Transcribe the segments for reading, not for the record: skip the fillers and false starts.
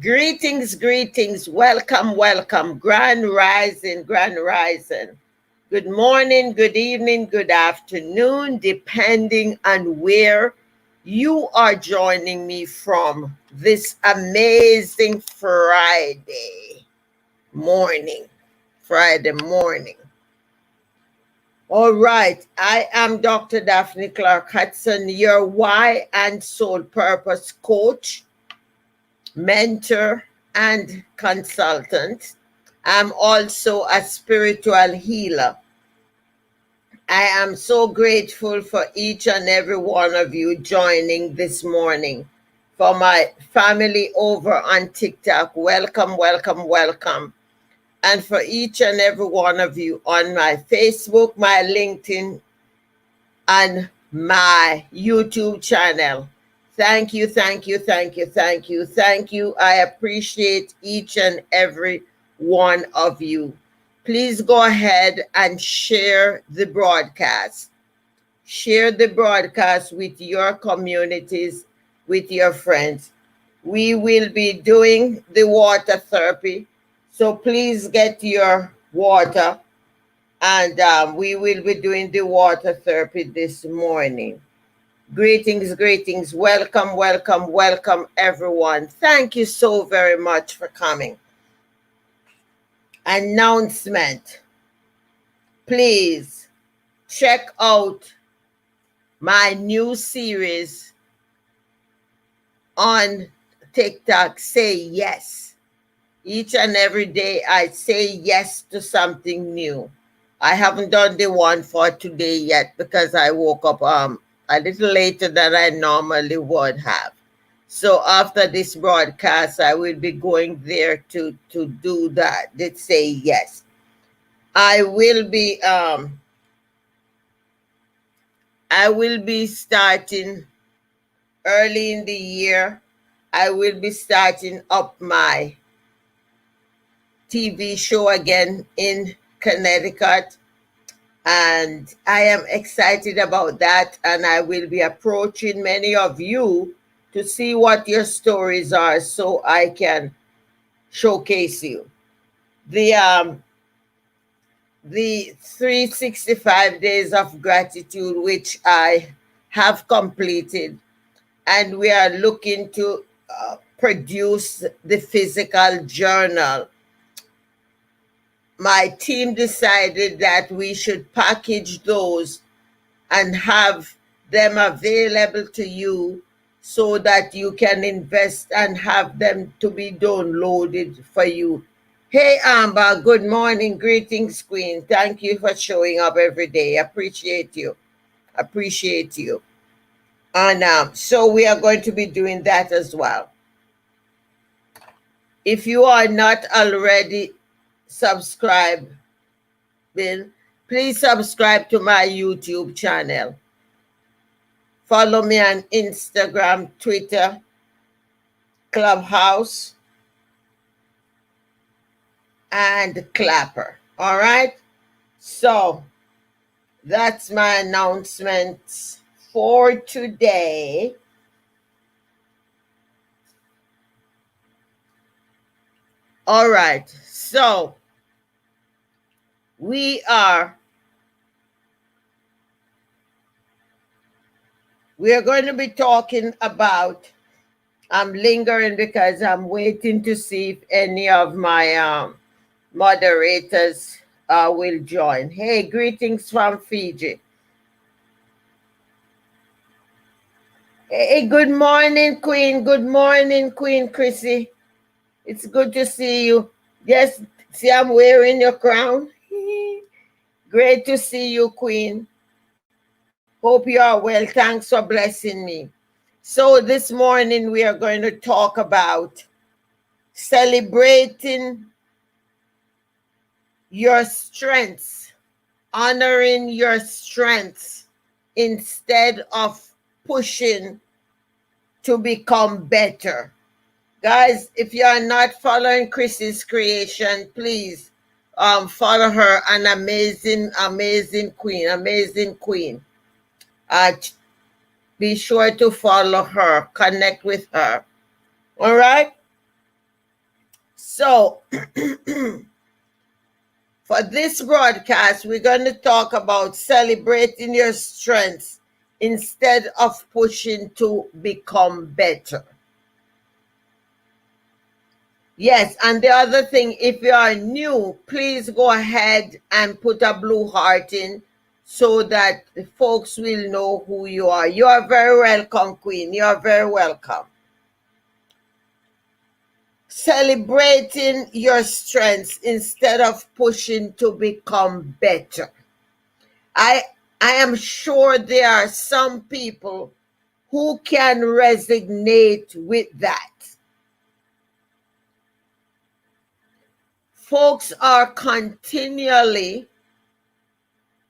Greetings, greetings. Welcome, welcome. Grand rising, grand rising. Good morning, good evening, good afternoon, depending on where you are joining me from this amazing Friday morning. Friday morning. All right. I am Dr. Daphne Clarke-Hudson, your Why and Soul Purpose coach, mentor, and consultant. I'm also a spiritual healer. I am so grateful for each and every one of you joining this morning. For my family over on TikTok, welcome, welcome, welcome. And for each and every one of you on my Facebook, my LinkedIn, and my YouTube channel. Thank you, thank you, thank you, thank you, thank you. I appreciate each and every one of you. Please go ahead and share the broadcast. Share the broadcast with your communities, with your friends. We will be doing the water therapy, so please get your water, and we will be doing the water therapy this morning. Greetings, greetings. Welcome, welcome, welcome, everyone. Thank you so very much for coming. Announcement. Please check out my new series on TikTok, Say Yes. Each and every day I say yes to something new. I haven't done the one for today yet because I woke up a little later than I normally would have. So after this broadcast, I will be going there to do that. Let's say yes. I will be starting early in the year. I will be starting up my TV show again in Connecticut. And I am excited about that. And I will be approaching many of you to see what your stories are so I can showcase you. The 365 days of gratitude, which I have completed, and we are looking to produce the physical journal. My team decided that we should package those and have them available to you so that you can invest and have them to be downloaded for you. Hey, Amber, good morning. Greetings, Queen. Thank you for showing up every day. Appreciate you. Appreciate you. And so we are going to be doing that as well. If you are not already subscribed, please subscribe to my YouTube channel. Follow me on Instagram, Twitter, Clubhouse, and Clapper. All right? So that's my announcements for today. All right. So we are going to be talking about, I'm lingering because I'm waiting to see if any of my moderators will join. Hey, greetings from Fiji. Hey, good morning, Queen. Good morning, Queen Chrissy. It's good to see you. Yes, see, I'm wearing your crown. Great to see you, Queen. Hope you are well. Thanks for blessing me. So this morning we are going to talk about celebrating your strengths, honoring your strengths instead of pushing to become better. Guys, if you are not following Chrissy's creation, please follow her. An amazing, amazing queen, amazing queen. Be sure to follow her, connect with her. All right? So, for this broadcast, we're going to talk about celebrating your strengths instead of pushing to become better. Yes, and the other thing, if you are new, please go ahead and put a blue heart in so that the folks will know who you are. You are very welcome, Queen. You are very welcome. Celebrating your strengths instead of pushing to become better. I am sure there are some people who can resonate with that. Folks are continually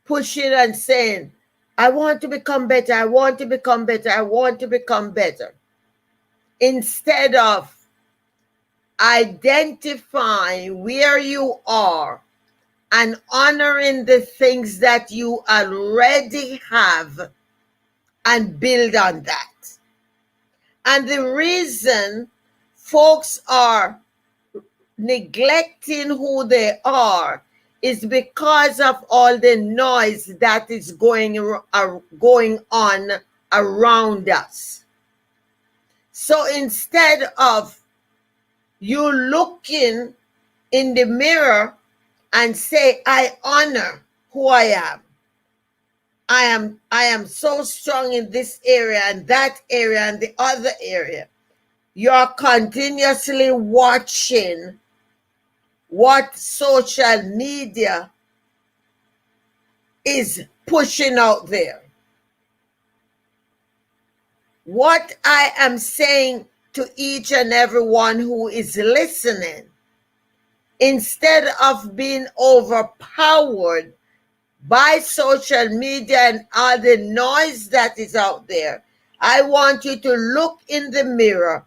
pushing and saying, I want to become better, I want to become better, I want to become better. Instead of identifying where you are and honoring the things that you already have and build on that. And the reason folks are neglecting who they are is because of all the noise that is going on around us. So instead of you looking in the mirror and say, I honor who I am. I am so strong in this area and that area and the other area. You're continuously watching what social media is pushing out there. What I am saying to each and everyone who is listening, instead of being overpowered by social media and all the noise that is out there, I want you to look in the mirror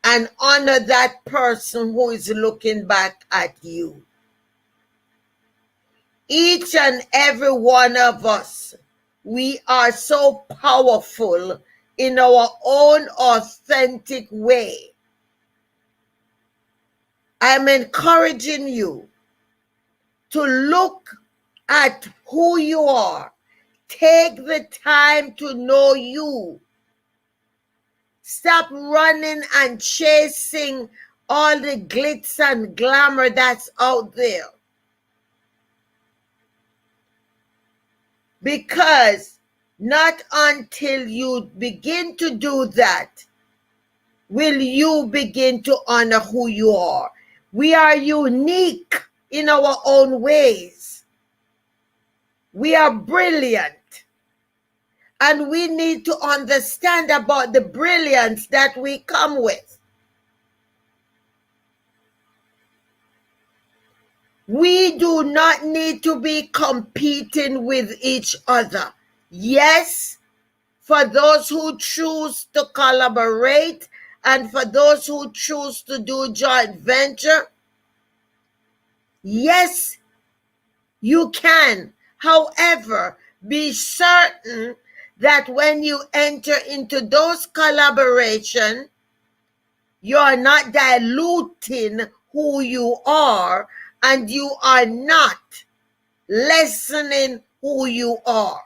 and honor that person who is looking back at you. Each and every one of us, we are so powerful in our own authentic way. I'm encouraging you to look at who you are. Take the time to know you. Stop running and chasing all the glitz and glamour that's out there. Because not until you begin to do that will you begin to honor who you are. We are unique in our own ways. We are brilliant. And we need to understand about the brilliance that we come with. We do not need to be competing with each other. Yes, for those who choose to collaborate and for those who choose to do joint venture, yes, you can. However, be certain that when you enter into those collaboration, you are not diluting who you are and you are not lessening who you are.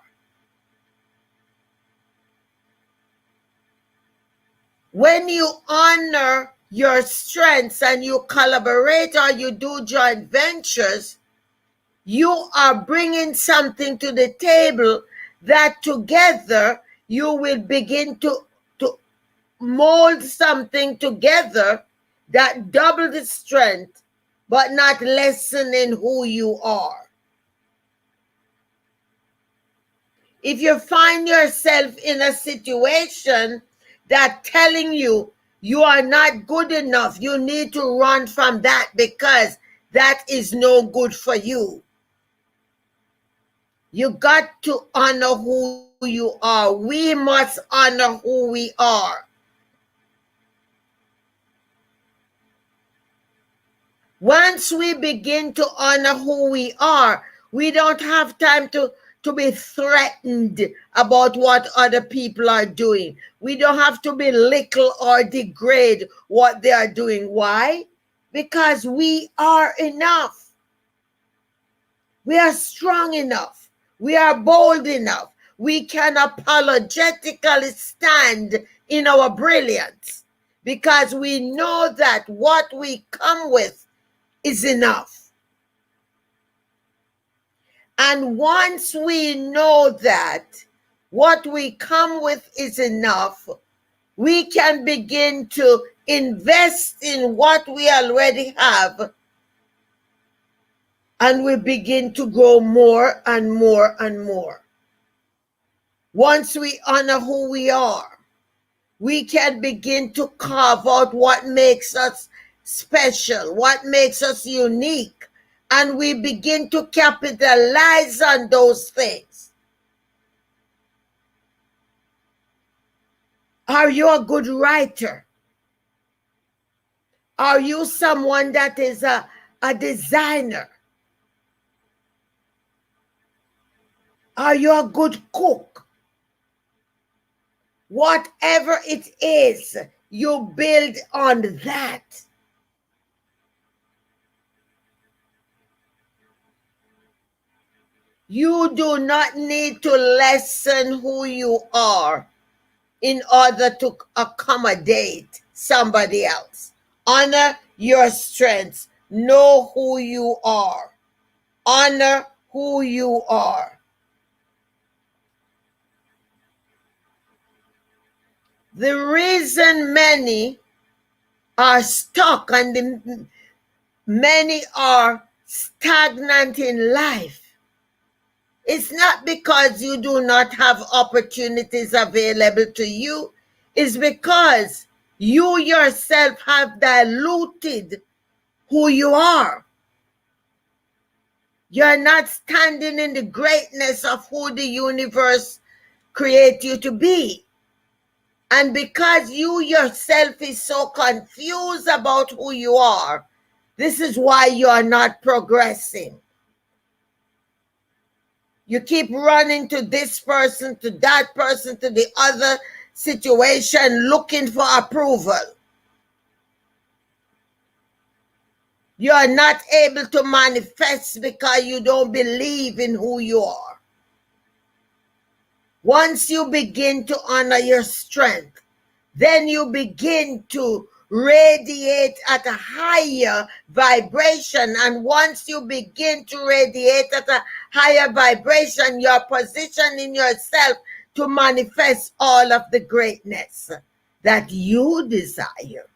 When you honor your strengths and you collaborate or you do joint ventures, you are bringing something to the table that together you will begin to mold something together that double the strength, but not lessening who you are. If you find yourself in a situation that telling you you are not good enough, you need to run from that because that is no good for you. You got to honor who you are. We must honor who we are. Once we begin to honor who we are, we don't have time to be threatened about what other people are doing. We don't have to belittle or degrade what they are doing. Why? because we are enough. We are strong enough. We are bold enough. We can apologetically stand in our brilliance because we know that what we come with is enough. And once we know that what we come with is enough, we can begin to invest in what we already have, and we begin to grow more and more and more. Once we honor who we are, we can begin to carve out what makes us special, what makes us unique, and we begin to capitalize on those things. Are you a good writer? Are you someone that is a designer? Are you a good cook? Whatever it is, you build on that. You do not need to lessen who you are in order to accommodate somebody else. Honor your strengths. Know who you are. Honor who you are. The reason many are stuck and many are stagnant in life, it's not because you do not have opportunities available to you. It's because you yourself have diluted who you are. You're not standing in the greatness of who the universe created you to be. And because you yourself is so confused about who you are, this is why you are not progressing. You keep running to this person, to that person, to the other situation, looking for approval. You are not able to manifest because you don't believe in who you are. Once you begin to honor your strength, then you begin to radiate at a higher vibration. And once you begin to radiate at a higher vibration, you're positioning yourself to manifest all of the greatness that you desire.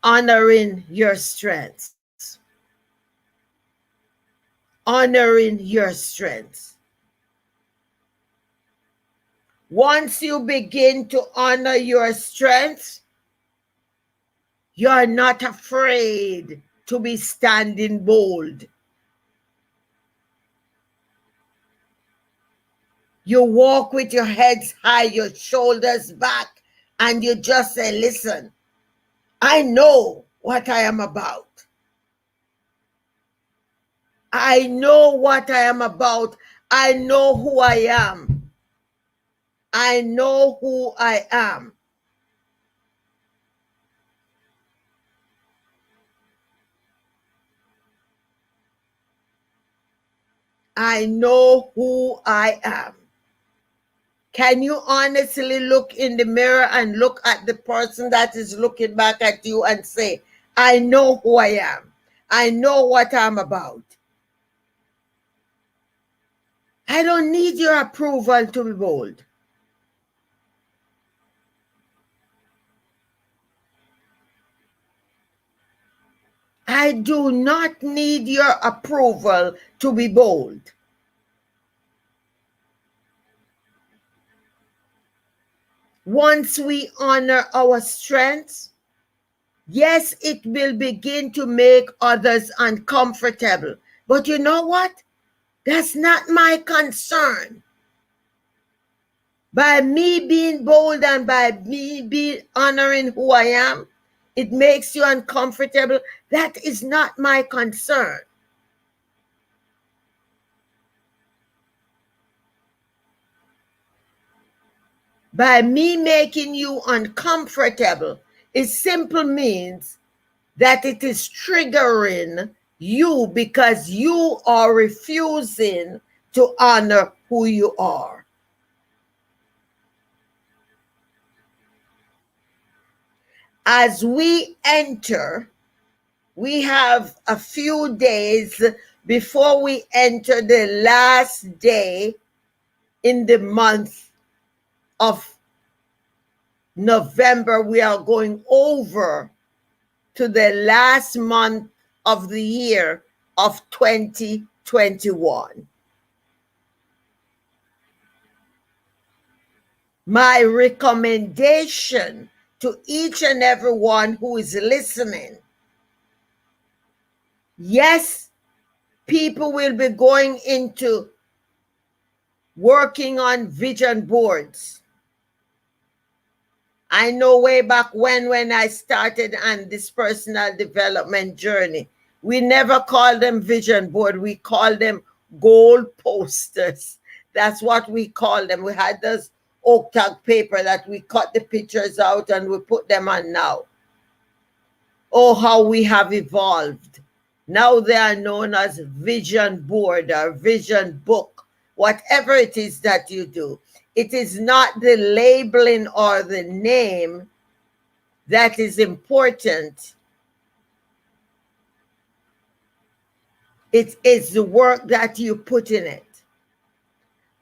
Honoring your strengths. Honoring your strengths. Once you begin to honor your strengths, you're not afraid to be standing bold. You walk with your heads high, your shoulders back, and you just say, listen, I know what I am about. I know what I am about. I know who I am. I know who I am. I know who I am. Can you honestly look in the mirror and look at the person that is looking back at you and say, I know who I am. I know what I'm about. I don't need your approval to be bold. I do not need your approval to be bold. Once we honor our strengths, yes, it will begin to make others uncomfortable. But you know what? That's not my concern. By me being bold and by me honoring who I am, it makes you uncomfortable. That is not my concern. By me making you uncomfortable, it simply means that it is triggering you because you are refusing to honor who you are. As we enter, we have a few days before we enter the last day in the month of November. We are going over to the last month of the year of 2021. My recommendation to each and everyone who is listening, yes, people will be going into working on vision boards. I know way back when I started on this personal development journey, we never called them vision board. We called them goal posters. That's what we called them. We had those oak tag paper that we cut the pictures out and we put them on now. Oh, how we have evolved. Now they are known as vision board or vision book, whatever it is that you do. It is not the labeling or the name that is important. It is the work that you put in it.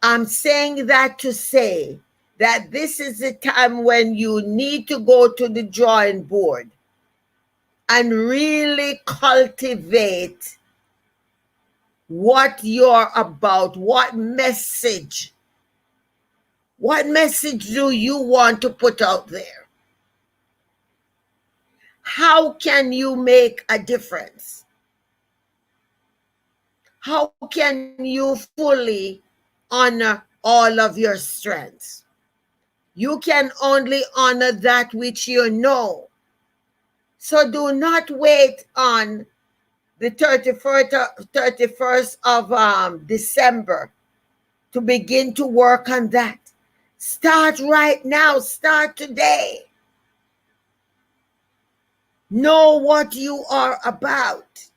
I'm saying that to say that this is the time when you need to go to the drawing board and really cultivate what you're about. What message do you want to put out there? How can you make a difference? How can you fully honor all of your strengths? You can only honor that which you know. So do not wait on the 31st of December to begin to work on that. Start right now. Start today. Know what you are about.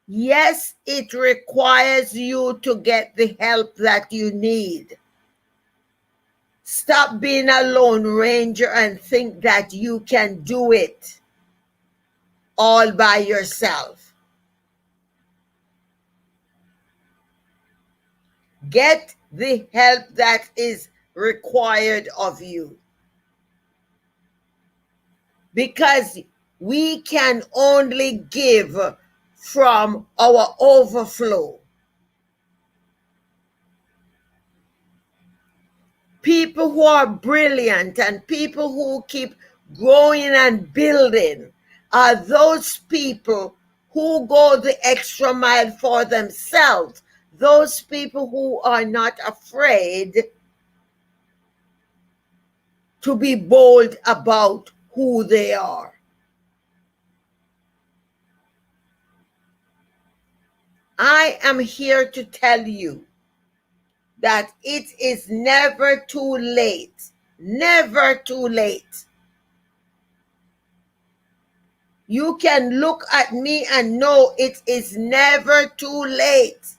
Yes, it requires you to get the help that you need. Stop being a lone ranger and think that you can do it all by yourself. Get the help that is required of you. Because we can only give from our overflow. People who are brilliant and people who keep growing and building are those people who go the extra mile for themselves. Those people who are not afraid to be bold about who they are. I am here to tell you that it is never too late. Never too late. You can look at me and know it is never too late.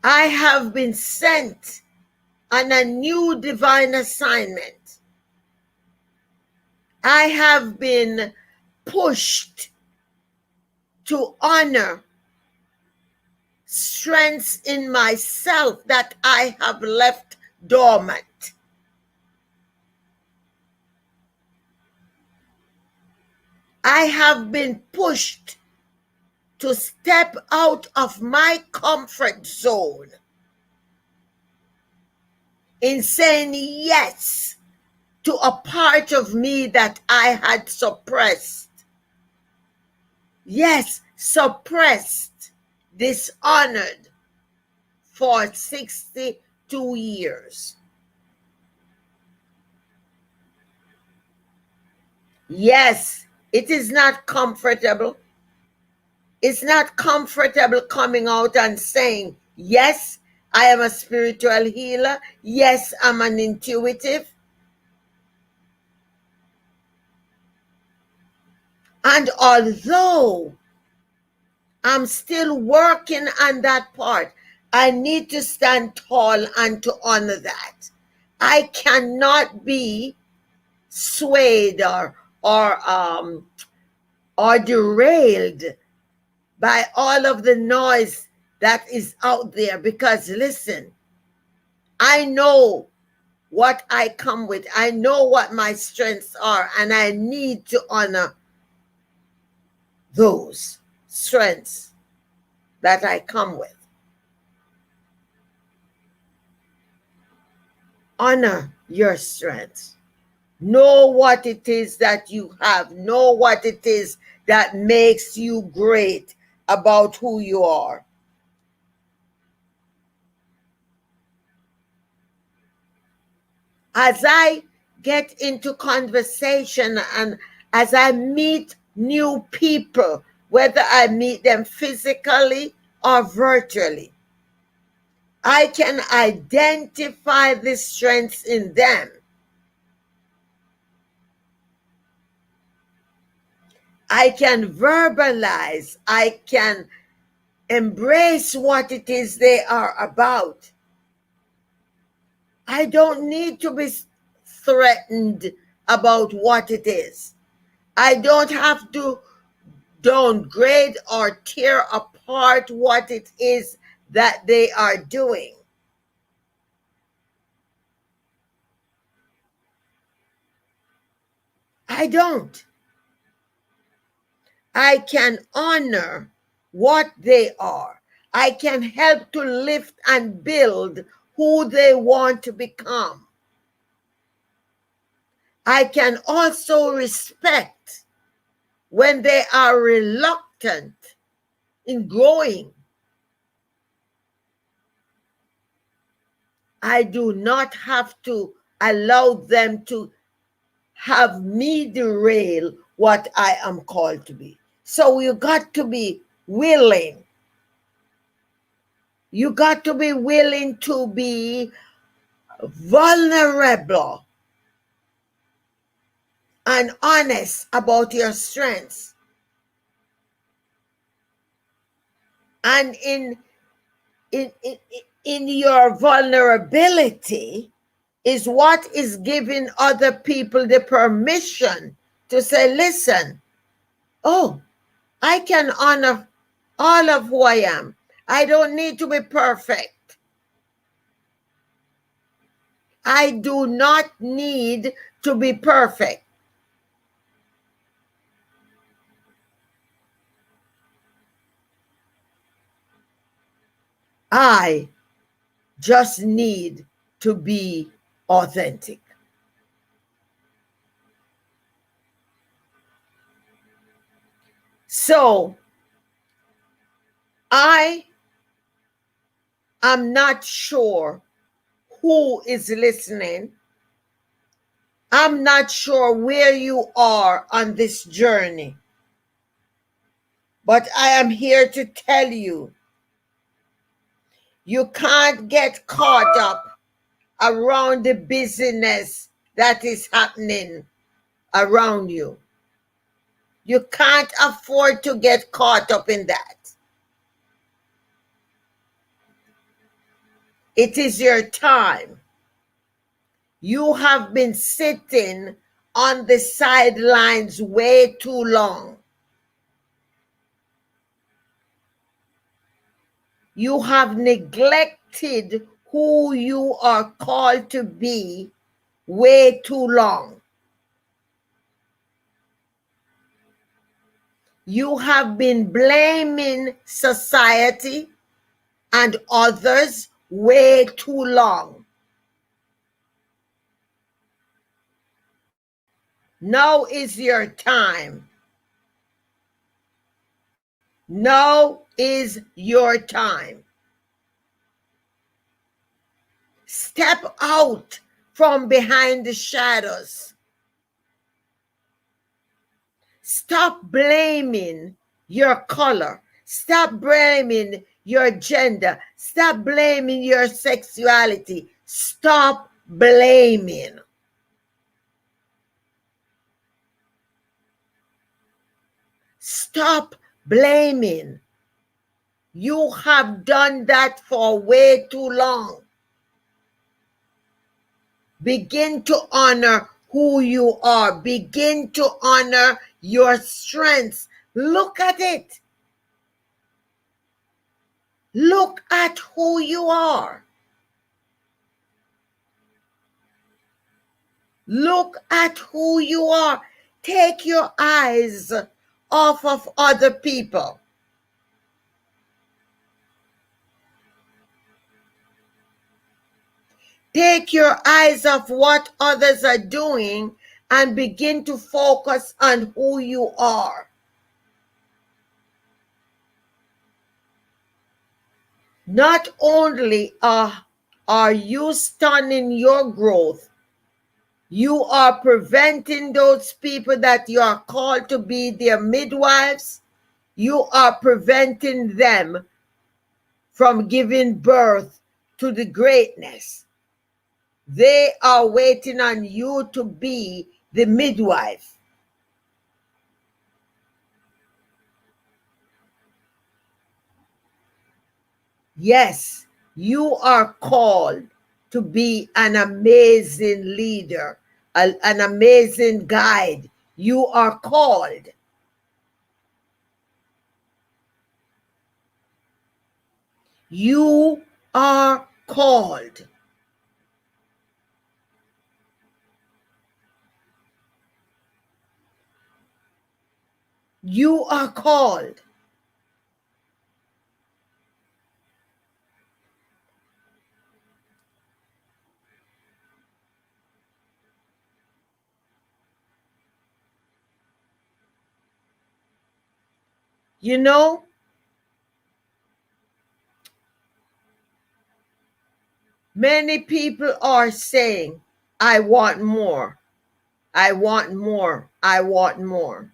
I have been sent on a new divine assignment. I have been pushed to honor strengths in myself that I have left dormant. I have been pushed to step out of my comfort zone in saying yes to a part of me that I had suppressed. Yes, suppressed, dishonored for 62 years. Yes, It is not comfortable. It's not comfortable coming out and saying, yes, I am a spiritual healer. Yes, I'm an intuitive. And although I'm still working on that part, I need to stand tall and to honor that. I cannot be swayed or derailed by all of the noise that is out there, because listen, I know what I come with. I know what my strengths are, and I need to honor those strengths that I come with. Honor your strengths. Know what it is that you have. Know what it is that makes you great about who you are. As I get into conversation and as I meet new people, whether I meet them physically or virtually, I can identify the strengths in them. I can verbalize, I can embrace what it is they are about. I don't need to be threatened about what it is. I don't have to downgrade or tear apart what it is that they are doing. I don't. I can honor what they are. I can help to lift and build who they want to become. I can also respect when they are reluctant in growing. I do not have to allow them to have me derail what I am called to be. So you got to be willing. You got to be willing to be vulnerable and honest about your strengths. And in your vulnerability is what is giving other people the permission to say, listen, oh, I can honor all of who I am. I don't need to be perfect. I do not need to be perfect. I just need to be authentic. So I am not sure who is listening. I'm not sure where you are on this journey. But I am here to tell you, you can't get caught up around the busyness that is happening around you. You can't afford to get caught up in that. It is your time. You have been sitting on the sidelines way too long. You have neglected who you are called to be way too long. You have been blaming society and others way too long. Now is your time. Now is your time. Step out from behind the shadows. Stop blaming your color. Stop blaming your gender. Stop blaming your sexuality. Stop blaming. Stop blaming. You have done that for way too long. Begin to honor who you are. Begin to honor your strengths. Look at it. Look at who you are. Look at who you are. Take your eyes off of other people. Take your eyes off what others are doing and begin to focus on who you are. Not only are you stunning your growth, you are preventing those people that you are called to be their midwives. You are preventing them from giving birth to the greatness. They are waiting on you to be the midwife. Yes, you are called to be an amazing leader, an amazing guide. You are called. You are called. You are called. You know, many people are saying, I want more. I want more. I want more.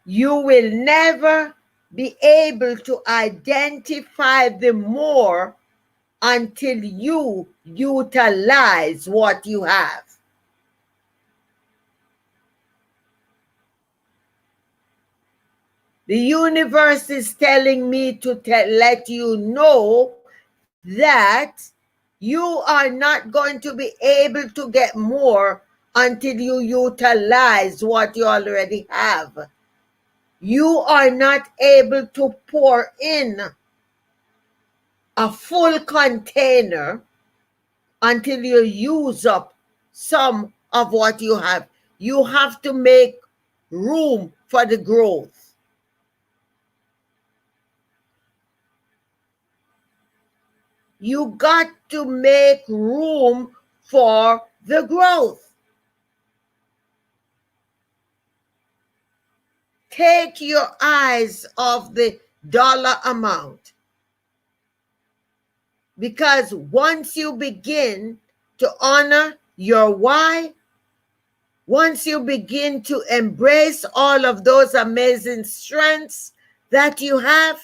You will never be able to identify the more until you utilize what you have. The universe is telling me to let you know that you are not going to be able to get more until you utilize what you already have. You are not able to pour in a full container until you use up some of what you have. You have to make room for the growth. You got to make room for the growth. Take your eyes off the dollar amount. Because once you begin to honor your why, once you begin to embrace all of those amazing strengths that you have,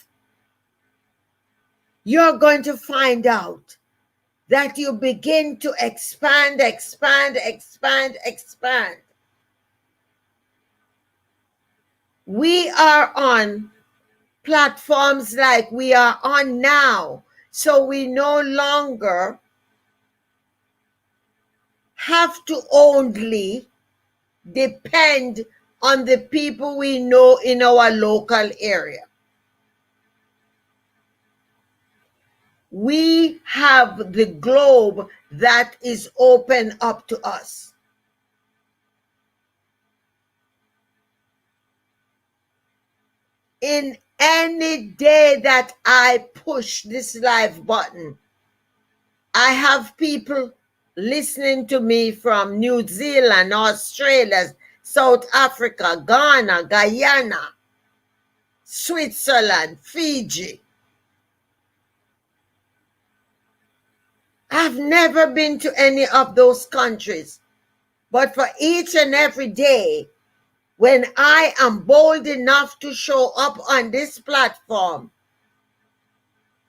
you're going to find out that you begin to expand, expand, expand, expand. We are on platforms like we are on now, so we no longer have to only depend on the people we know in our local area. We have the globe that is open up to us. In any day that I push this live button, I have people listening to me from New Zealand, Australia, South Africa, Ghana, Guyana, Switzerland, Fiji. I've never been to any of those countries, But for each and every day, when I am bold enough to show up on this platform,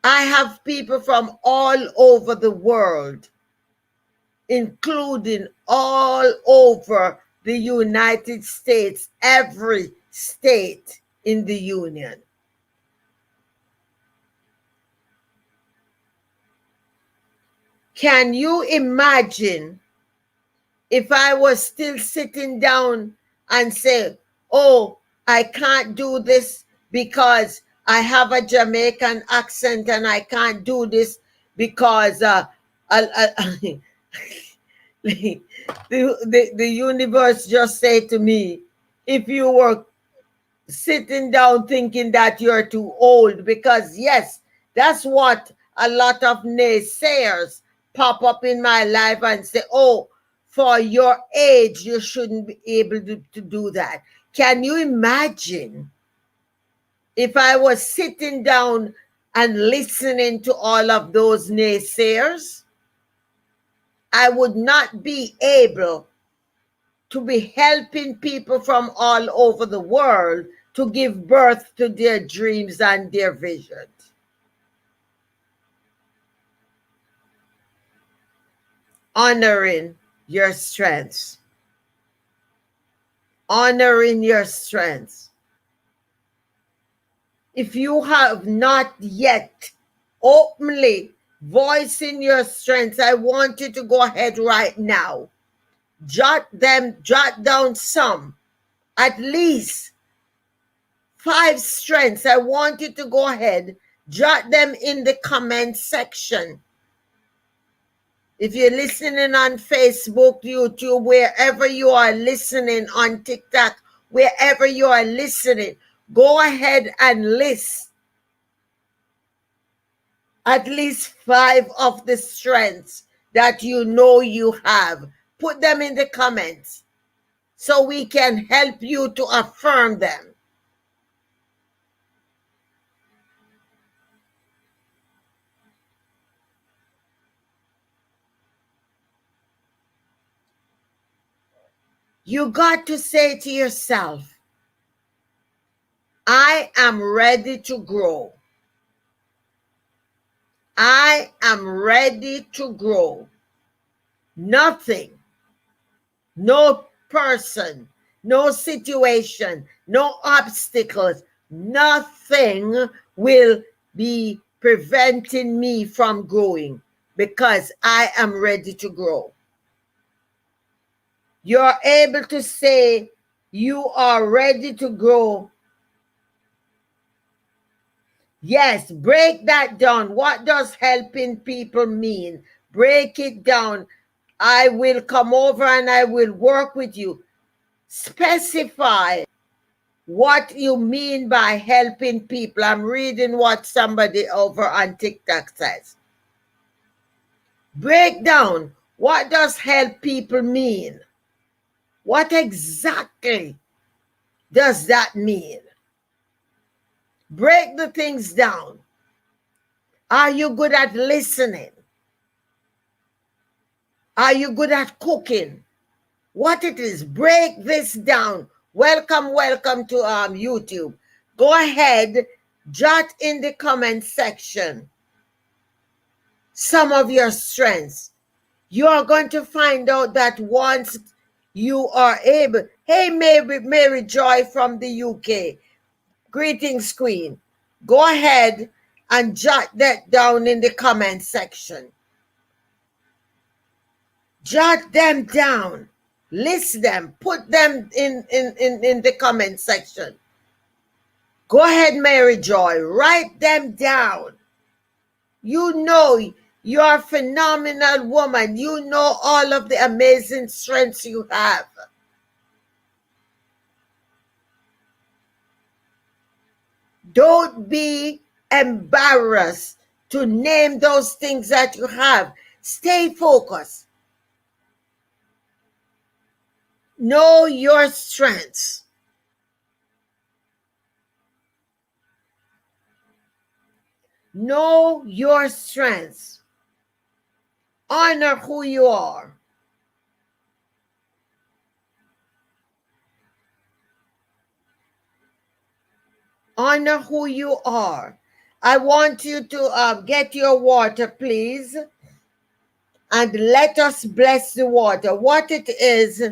I have people from all over the world, including all over the United States, every state in the Union. Can you imagine if I was still sitting down and say, oh, I can't do this because I have a Jamaican accent, and I can't do this because the universe just said to me, if you were sitting down thinking that you're too old, because yes, that's what a lot of naysayers pop up in my life and say, oh, for your age, you shouldn't be able to do that. Can you imagine if I was sitting down and listening to all of those naysayers? I would not be able to be helping people from all over the world to give birth to their dreams and their visions. Honoring your strengths. Honoring your strengths. If you have not yet openly voicing your strengths, I want you to go ahead right now. Jot down some, at least 5 strengths. I want you to go ahead, jot them in the comment section. If you're listening on Facebook, YouTube, wherever you are listening, on TikTok, wherever you are listening, go ahead and list at least 5 of the strengths that you know you have. Put them in the comments so we can help you to affirm them. You got to say to yourself, I am ready to grow. I am ready to grow. Nothing, no person, no situation, no obstacles, nothing will be preventing me from growing because I am ready to grow. You're able to say you are ready to grow. Yes, break that down. What does helping people mean? Break it down. I will come over and I will work with you. Specify what you mean by helping people. I'm reading what somebody over on TikTok says. Break down. What does help people mean? What exactly does that mean? Break the things down. Are you good at listening? Are you good at cooking? What it is, break this down. Welcome to YouTube. Go ahead, jot in the comment section some of your strengths. You are going to find out that once you are able, hey, Mary Joy from the UK, greetings, Queen. Go ahead and jot that down in the comment section. Jot them down. List them. Put them in the comment section. Go ahead, Mary Joy. Write them down. You know you're a phenomenal woman. You know all of the amazing strengths you have. Don't be embarrassed to name those things that you have. Stay focused. Know your strengths. Know your strengths. Honor who you are. Honor who you are. I want you to get your water, please. And let us bless the water. What it is,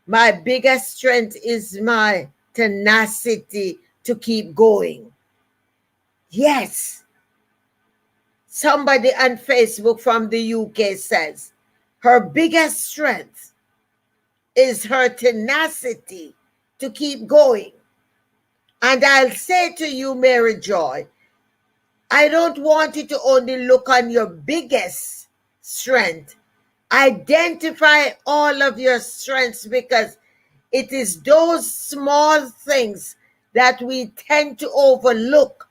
my biggest strength is my tenacity to keep going. Yes. Somebody on Facebook from the UK says her biggest strength is her tenacity to keep going. And I'll say to you, Mary Joy, I don't want you to only look on your biggest strength. Identify all of your strengths, because it is those small things that we tend to overlook.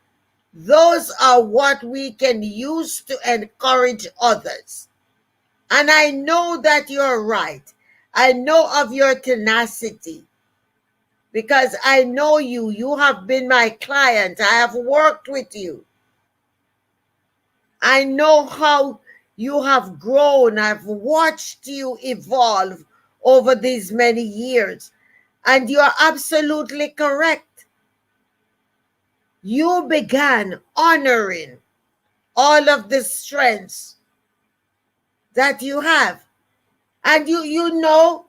Those are what we can use to encourage others. And I know that you're right. I know of your tenacity because I know you. You have been my client. I have worked with you. I know how you have grown. I've watched you evolve over these many years. And you're absolutely correct. You began honoring all of the strengths that you have. And you know,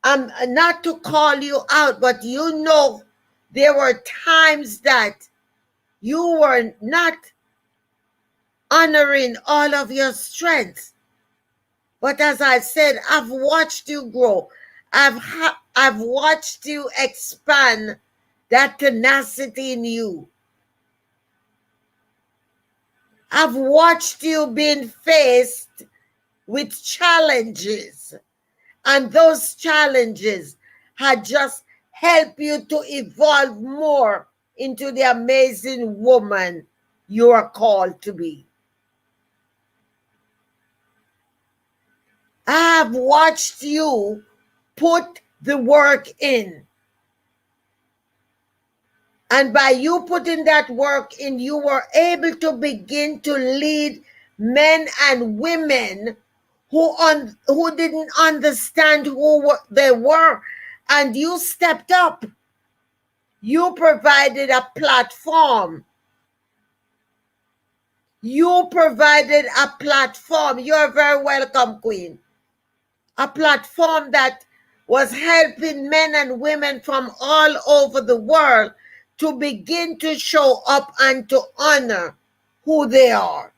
not to call you out, but you know, there were times that you were not honoring all of your strengths. But as I said, I've watched you grow. I've watched you expand that tenacity in you. I've watched you being faced with challenges, and those challenges had just helped you to evolve more into the amazing woman you are called to be. I've watched you put the work in. And by you putting that work in, you were able to begin to lead men and women who didn't understand who they were. And you stepped up. You provided a platform. You provided a platform. You're very welcome, Queen. A platform that was helping men and women from all over the world to begin to show up and to honor who they are.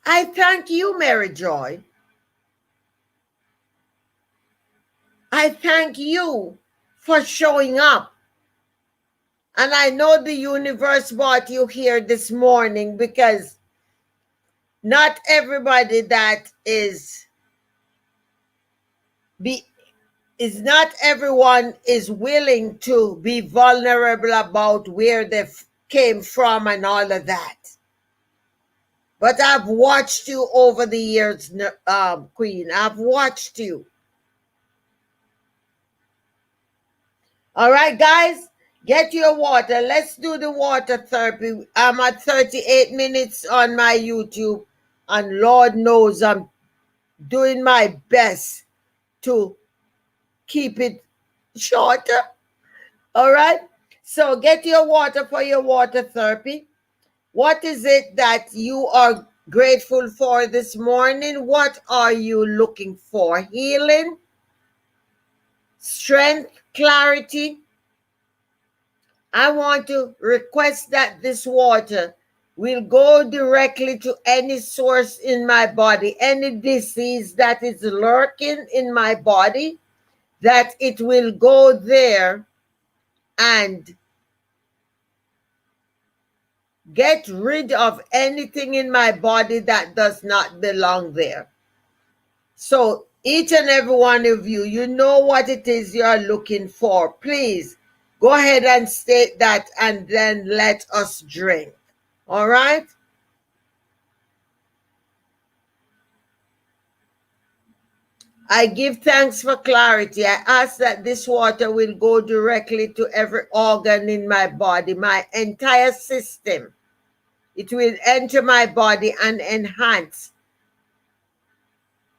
I thank you, Mary Joy. I thank you for showing up. And I know the universe brought you here this morning because not everybody that not everyone is willing to be vulnerable about where they came from and all of that. But I've watched you over the years, Queen. I've watched you. All right, guys, get your water. Let's do the water therapy. I'm at 38 minutes on my YouTube, and Lord knows I'm doing my best to keep it shorter. All right, so get your water for your water therapy. What is it that you are grateful for this morning? What are you looking for? Healing, strength, clarity. I want to request that this water will go directly to any source in my body, any disease that is lurking in my body, that it will go there and get rid of anything in my body that does not belong there. So each and every one of you, you know what it is you're looking for. Please go ahead and state that, and then let us drink. All right? I give thanks for clarity. I ask that this water will go directly to every organ in my body, my entire system. It will enter my body and enhance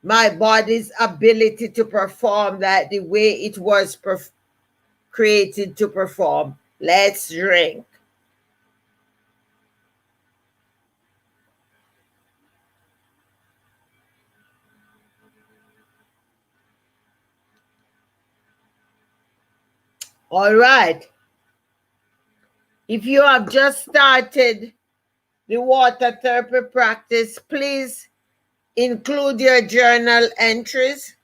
my body's ability to perform that the way it was created to perform. Let's drink. All right. If you have just started the water therapy practice, please include your journal entries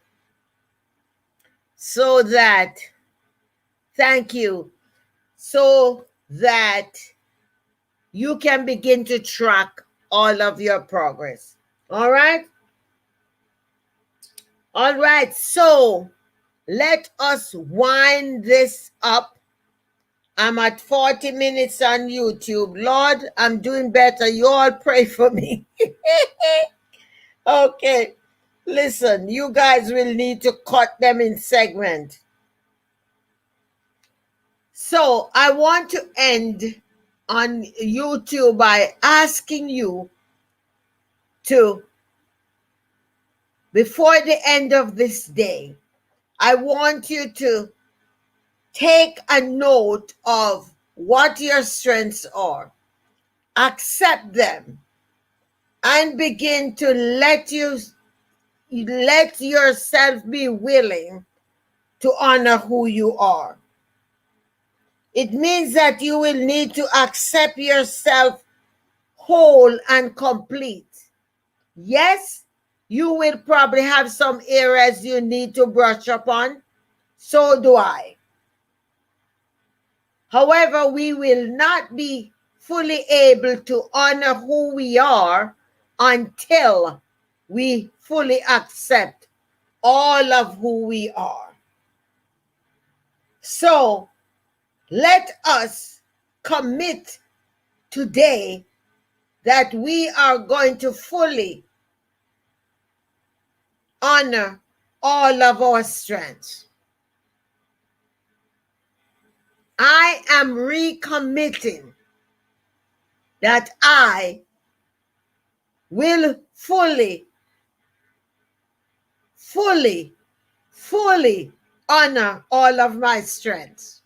so that, thank you, so that you can begin to track all of your progress. All right? All right, so let us wind this up. I'm at 40 minutes on YouTube. Lord, I'm doing better. You all pray for me. Okay. Listen, you guys will need to cut them in segments. So I want to end on YouTube by asking you to, before the end of this day, I want you to take a note of what your strengths are, accept them, and begin to let yourself be willing to honor who you are. It means that you will need to accept yourself whole and complete. Yes, you will probably have some areas you need to brush up on. So do I. However, we will not be fully able to honor who we are until we fully accept all of who we are. So let us commit today that we are going to fully honor all of our strengths. I am recommitting that I will fully honor all of my strengths.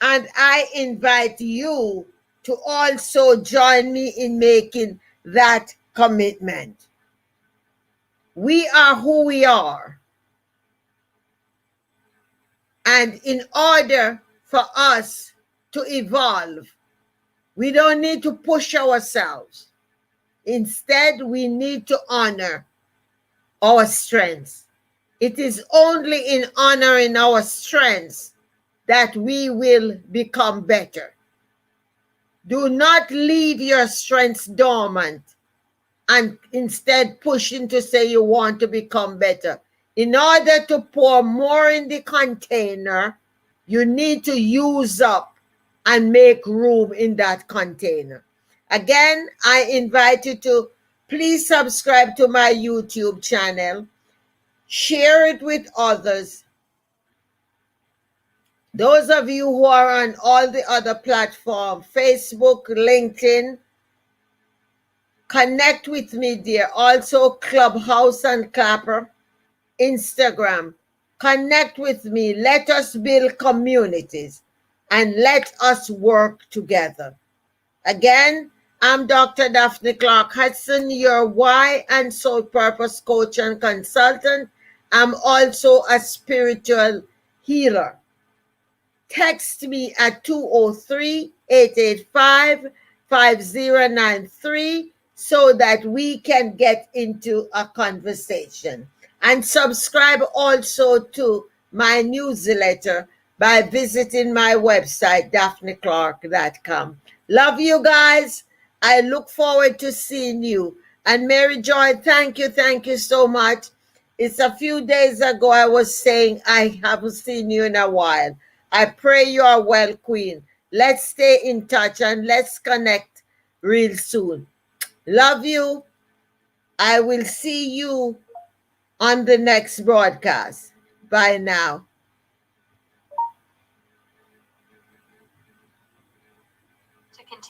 And I invite you to also join me in making that commitment. We are who we are. And in order for us to evolve, we don't need to push ourselves. Instead, we need to honor our strengths. It is only in honoring our strengths that we will become better. Do not leave your strengths dormant and instead pushing to say you want to become better. In order to pour more in the container, you need to use up and make room in that container. Again, I invite you to please subscribe to my YouTube channel. Share it with others. Those of you who are on all the other platforms, Facebook, LinkedIn, connect with me there. Also, Clubhouse and Clapper, Instagram. Connect with me. Let us build communities and let us work together. Again, I'm Dr. Daphne Clarke-Hudson, your why and soul purpose coach and consultant. I'm also a spiritual healer. Text me at 203-885-5093 so that we can get into a conversation. And subscribe also to my newsletter by visiting my website, daphneclark.com. Love you guys. I look forward to seeing you. And Mary Joy, thank you so much. It's a few days ago I was saying I haven't seen you in a while. I pray you are well, Queen. Let's stay in touch and let's connect real soon. Love you. I will see you on the next broadcast. Bye now.